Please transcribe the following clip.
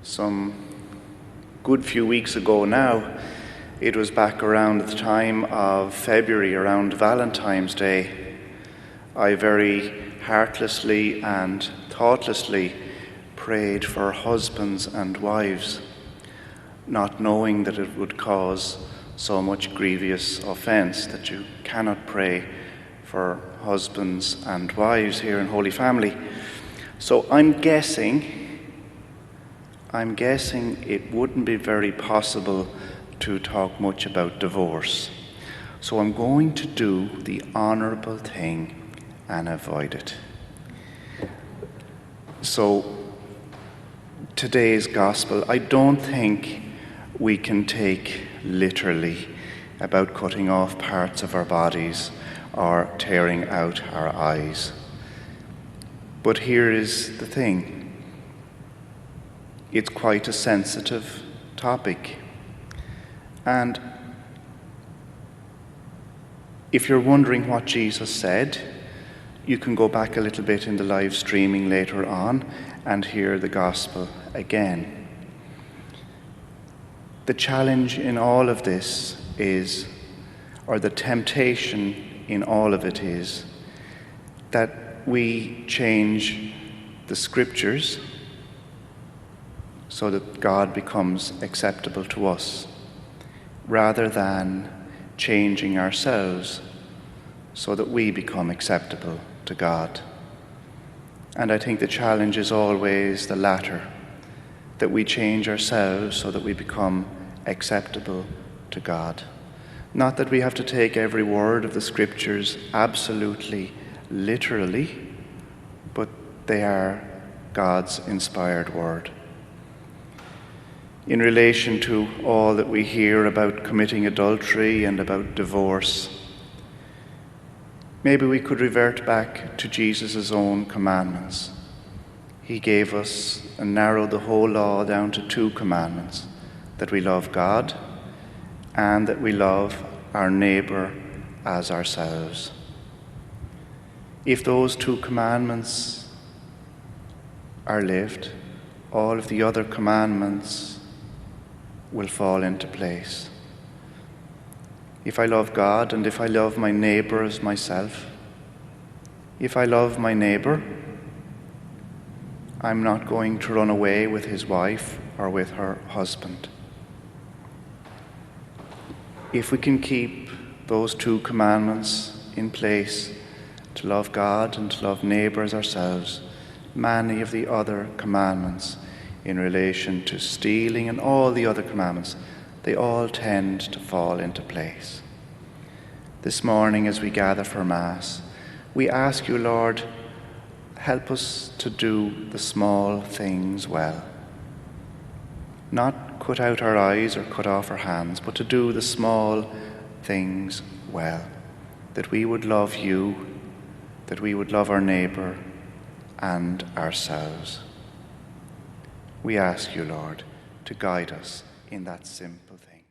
Some good few weeks ago now, it was back around the time of February, around Valentine's Day, I very heartlessly and thoughtlessly prayed for husbands and wives, not knowing that it would cause so much grievous offence that you cannot pray for husbands and wives here in Holy Family. So I'm guessing it wouldn't be very possible to talk much about divorce. So I'm going to do the honourable thing and avoid it. So today's gospel, I don't think we can take literally about cutting off parts of our bodies or tearing out our eyes. But here is the thing. It's quite a sensitive topic. And if you're wondering what Jesus said, you can go back a little bit in the live streaming later on and hear the gospel again. The challenge in all of this is, or the temptation in all of it is, that we change the scriptures so that God becomes acceptable to us, rather than changing ourselves so that we become acceptable to God. And I think the challenge is always the latter, that we change ourselves so that we become acceptable to God. Not that we have to take every word of the scriptures absolutely literally, but they are God's inspired word. In relation to all that we hear about committing adultery and about divorce, maybe we could revert back to Jesus' own commandments. He gave us and narrowed the whole law down to 2 commandments: that we love God and that we love our neighbour as ourselves. If those 2 commandments are lived, all of the other commandments will fall into place. If I love God and if I love my neighbour as myself, if I love my neighbour, I'm not going to run away with his wife or with her husband. If we can keep those 2 commandments in place, to love God and to love neighbour as ourselves, many of the other commandments in relation to stealing and all the other commandments, they all tend to fall into place. This morning as we gather for Mass, we ask you, Lord, help us to do the small things well. Not cut out our eyes or cut off our hands, but to do the small things well. That we would love you, that we would love our neighbour and ourselves. We ask you, Lord, to guide us in that simple thing.